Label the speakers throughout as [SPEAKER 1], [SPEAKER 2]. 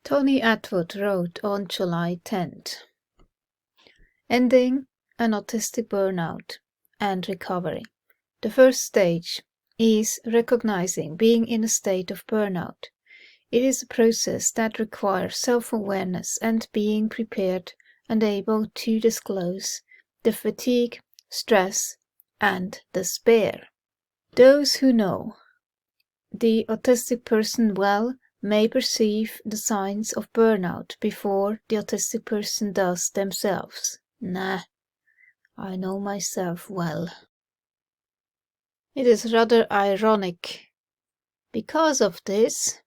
[SPEAKER 1] Tony Atwood wrote on July 10th, Ending an Autistic Burnout and Recovery. The first stage is recognizing being in a state of burnout. It is a process that requires self-awareness and being prepared and able to disclose the fatigue, stress, and despair. Those who know the autistic person well may perceive the signs of burnout before the autistic person does themselves. Nah, I know myself well. It is rather ironic. Because of this,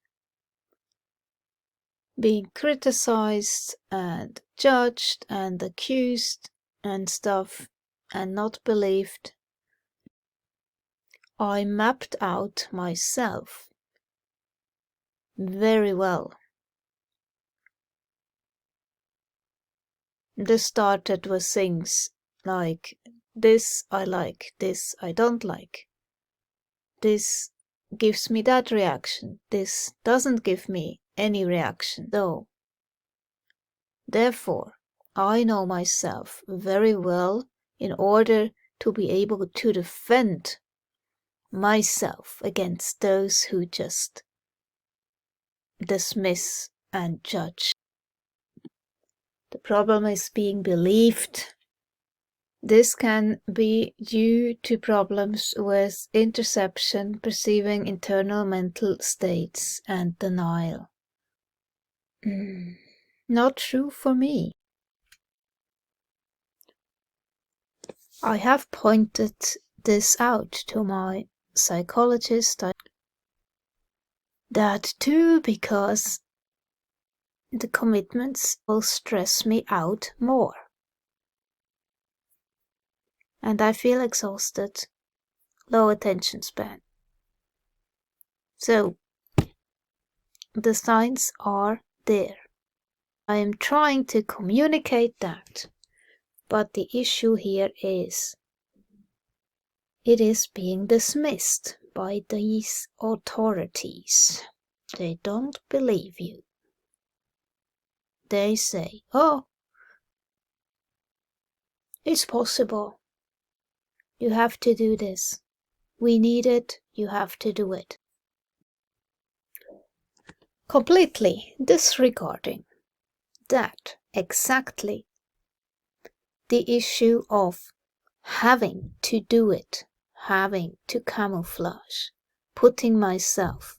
[SPEAKER 1] being criticized and judged and accused and stuff and not believed, I mapped out myself very well. This started with things like, this I like, this I don't like. This gives me that reaction, this doesn't give me any reaction though. Therefore, I know myself very well in order to be able to defend myself against those who just dismiss and judge. The problem is being believed. This can be due to problems with interoception, perceiving internal mental states, and denial. Not true for me. I have pointed this out to my psychologist. That too because the commitments will stress me out more. And I feel exhausted, low attention span. So, the signs are there. I am trying to communicate that, but the issue here is, it is being dismissed by these authorities. They don't believe you. They say, oh, it's possible. You have to do this. We need it. You have to do it. Completely disregarding that exactly the issue of having to do it, having to camouflage, putting myself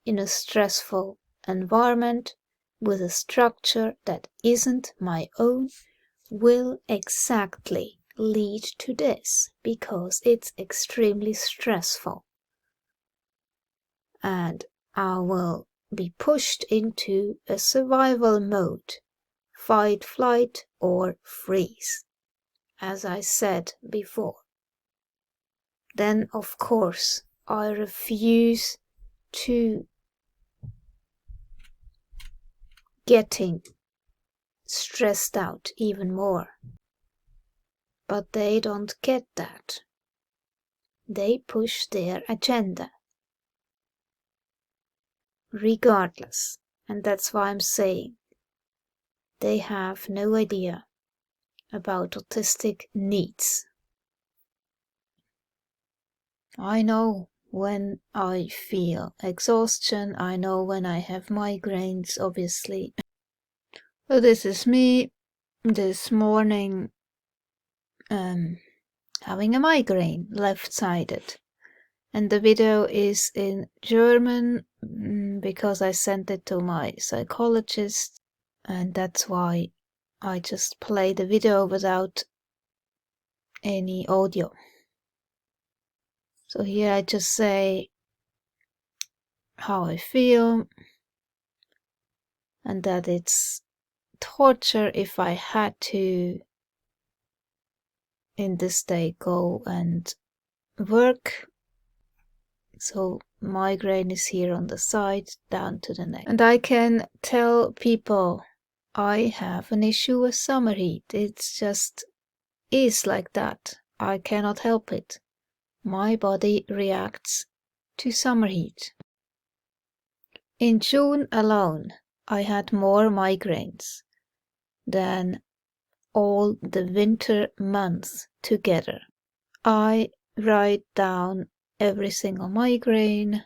[SPEAKER 1] in a stressful environment with a structure that isn't my own will exactly lead to this, because it's extremely stressful. And I will be pushed into a survival mode, fight, flight, or freeze, as I said before. Then, of course, I refuse to getting stressed out even more. But they don't get that. They push their agenda. Regardless. And that's why I'm saying they have no idea about autistic needs. I know when I feel exhaustion. I know when I have migraines, obviously. So this is me this morning having a migraine, left-sided. And the video is in German because I sent it to my psychologist, and that's why I just play the video without any audio. So here I just say how I feel, and that it's torture if I had to in this day go and work. So migraine is here on the side down to the neck. And I can tell people I have an issue with summer heat. It's just is like that. I cannot help it. My body reacts to summer heat. In June alone, I had more migraines than all the winter months together. I write down every single migraine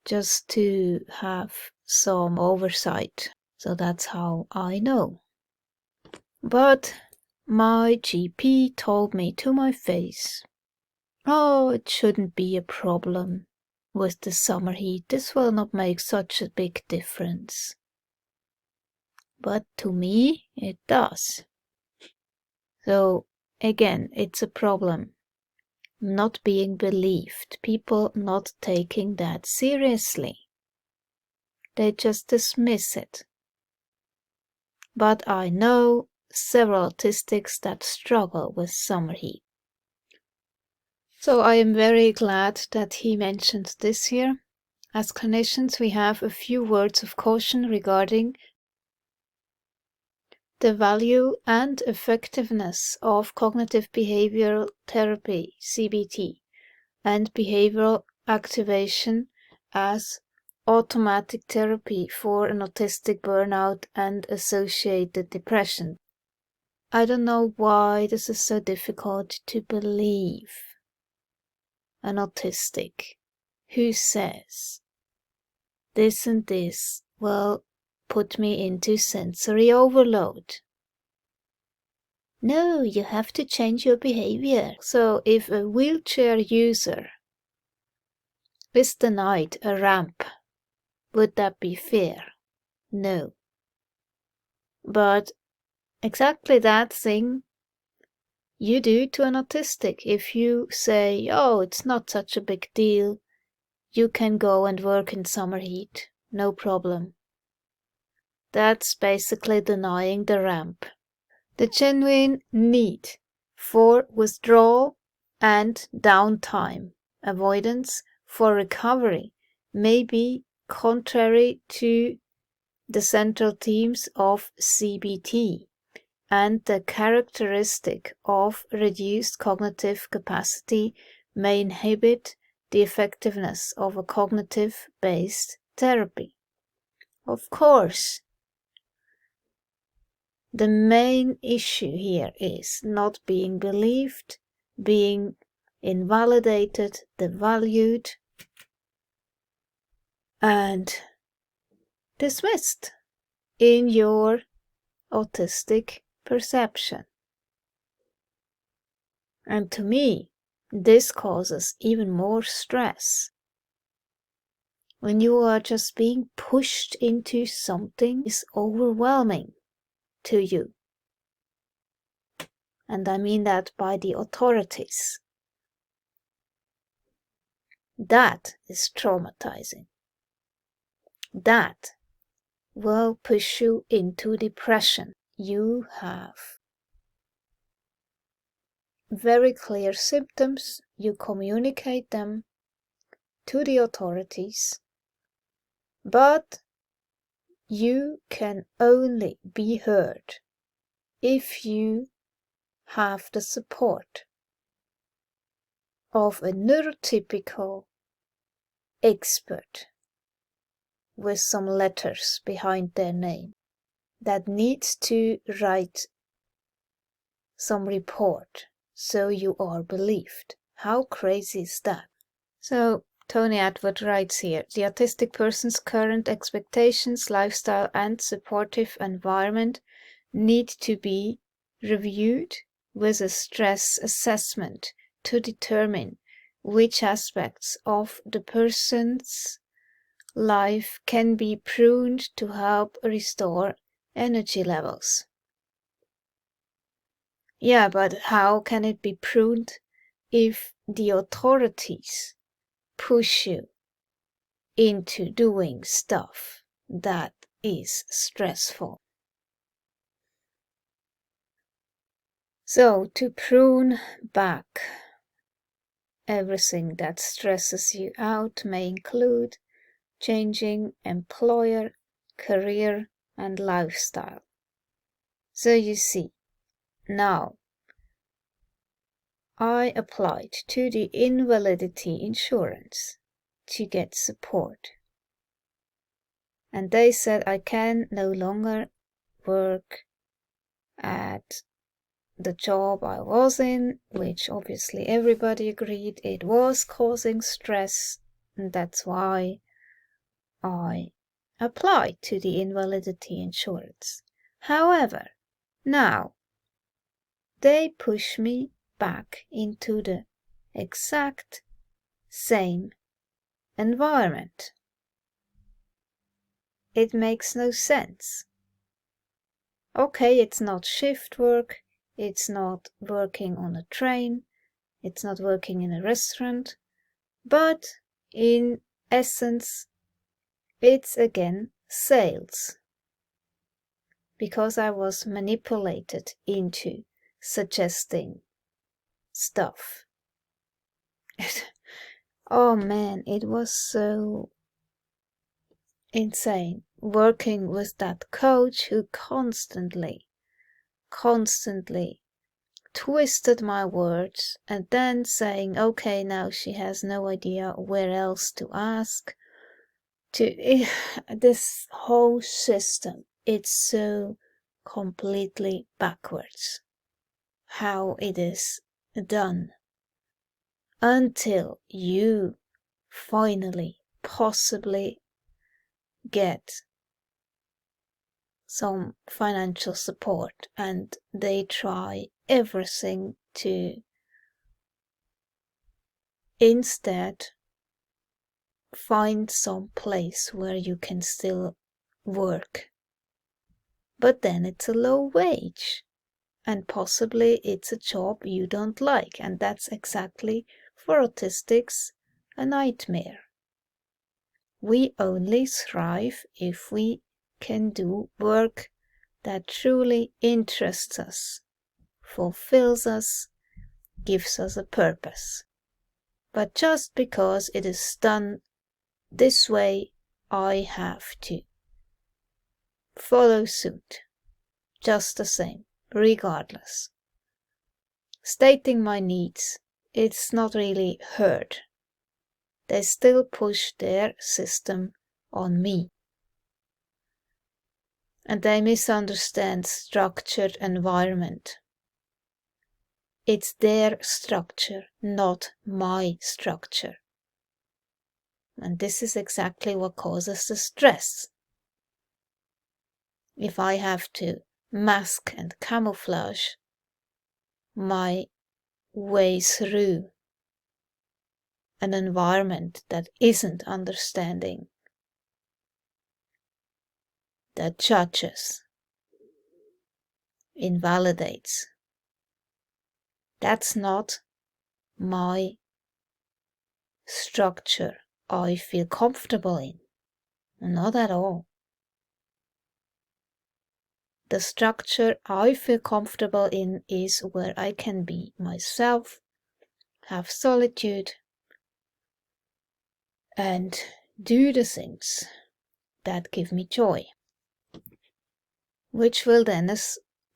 [SPEAKER 1] just to have some oversight. So that's how I know. But my GP told me to my face, "Oh, it shouldn't be a problem with the summer heat. This will not make such a big difference." But to me, it does. So again, it's a problem. Not being believed, people not taking that seriously. They just dismiss it. But I know several autistics that struggle with summer heat. So I am very glad that he mentioned this here. As clinicians, we have a few words of caution regarding the value and effectiveness of cognitive behavioral therapy, CBT, and behavioral activation as automatic therapy for an autistic burnout and associated depression. I don't know why this is so difficult to believe. An autistic who says this and this will put me into sensory overload. No, you have to change your behavior. So if a wheelchair user is denied a ramp, would that be fair? No. But exactly that thing you do to an autistic. If you say, "Oh, it's not such a big deal, you can go and work in summer heat, no problem." That's basically denying the ramp. The genuine need for withdrawal and downtime, avoidance for recovery, may be contrary to the central themes of CBT and the characteristic of reduced cognitive capacity may inhibit the effectiveness of a cognitive-based therapy. Of course, the main issue here is not being believed, being invalidated, devalued, and dismissed in your autistic perception. And to me, this causes even more stress. When you are just being pushed into something is overwhelming to you. And I mean that by the authorities. That is traumatizing. That will push you into depression. You have very clear symptoms, you communicate them to the authorities, but you can only be heard if you have the support of a neurotypical expert with some letters behind their name that needs to write some report so you are believed. How crazy is that? So Tony Atwood writes here, the autistic person's current expectations, lifestyle and supportive environment need to be reviewed with a stress assessment to determine which aspects of the person's life can be pruned to help restore energy levels. Yeah, but how can it be pruned if the authorities push you into doing stuff that is stressful? So, to prune back everything that stresses you out may include changing employer, career, and lifestyle. So you see, now I applied to the invalidity insurance to get support. And they said I can no longer work at the job I was in, which obviously everybody agreed it was causing stress, and that's why I applied to the invalidity insurance. However, now they push me back into the exact same environment. It makes no sense. Okay, it's not shift work, it's not working on a train, it's not working in a restaurant, but in essence, it's again sales. Because I was manipulated into suggesting stuff. Oh man, it was so insane working with that coach who constantly twisted my words and then saying, okay, now she has no idea where else to ask. This whole system, it's so completely backwards how it is done, until you finally possibly get some financial support and they try everything to instead find some place where you can still work. But then it's a low wage and possibly it's a job you don't like, and that's exactly for autistics a nightmare. We only thrive if we can do work that truly interests us, fulfills us, gives us a purpose. But just because it is done this way, I have to follow suit, just the same, regardless. Stating my needs, it's not really heard. They still push their system on me. And they misunderstand structured environment. It's their structure, not my structure. And this is exactly what causes the stress. If I have to mask and camouflage my way through an environment that isn't understanding, that judges, invalidates, that's not my structure I feel comfortable in. Not at all. The structure I feel comfortable in is where I can be myself, have solitude, and do the things that give me joy. Which will then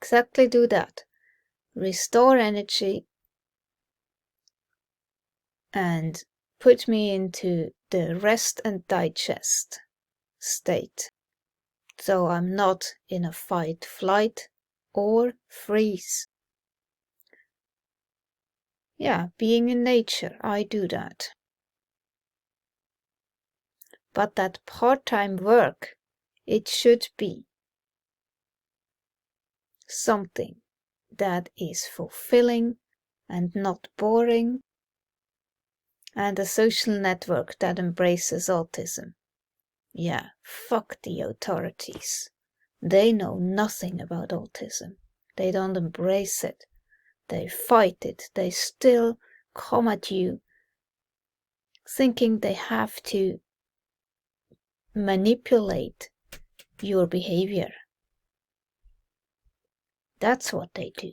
[SPEAKER 1] exactly do that. Restore energy and put me into the rest and digest state. So I'm not in a fight, flight, or freeze. Yeah, being in nature, I do that. But that part-time work, it should be something that is fulfilling and not boring, and a social network that embraces autism. Yeah, fuck the authorities. They know nothing about autism. They don't embrace it. They fight it. They still come at you thinking they have to manipulate your behavior. That's what they do.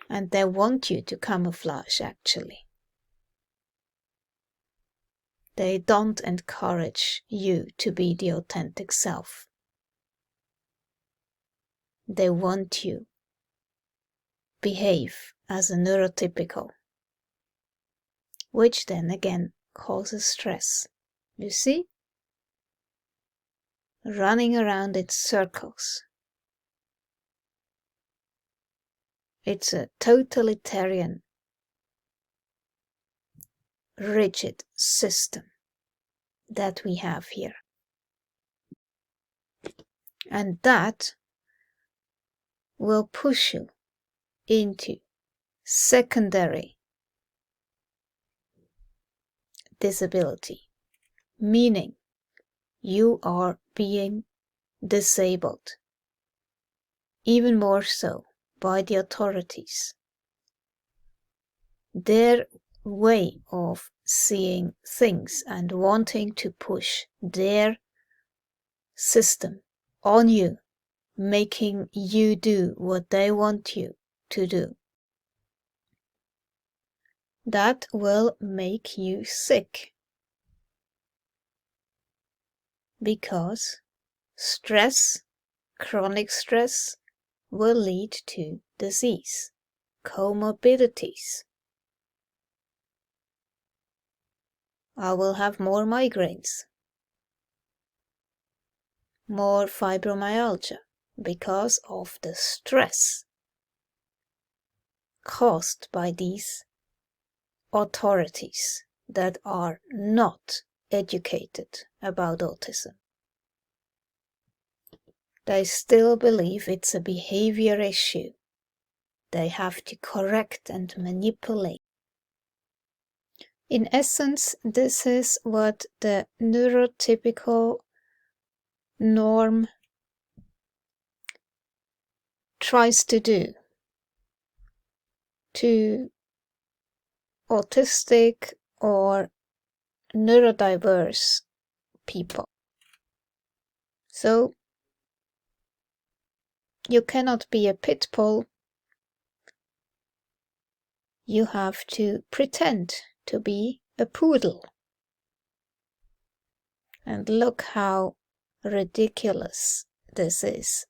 [SPEAKER 1] And they want you to camouflage, actually. They don't encourage you to be the authentic self. They want you behave as a neurotypical, which then again causes stress. You see? running around in circles. It's a totalitarian, rigid system that we have here. And that will push you into secondary disability, meaning you are being disabled, even more so by the authorities. Their way of seeing things and wanting to push their system on you, making you do what they want you to do. That will make you sick. Because stress, chronic stress, will lead to disease, comorbidities. I will have more migraines, more fibromyalgia, because of the stress caused by these authorities that are not educated about autism. They still believe it's a behavior issue they have to correct and manipulate. In essence, this is what the neurotypical norm tries to do to autistic or neurodiverse people. So you cannot be a pit bull. You have to pretend to be a poodle. And look how ridiculous this is.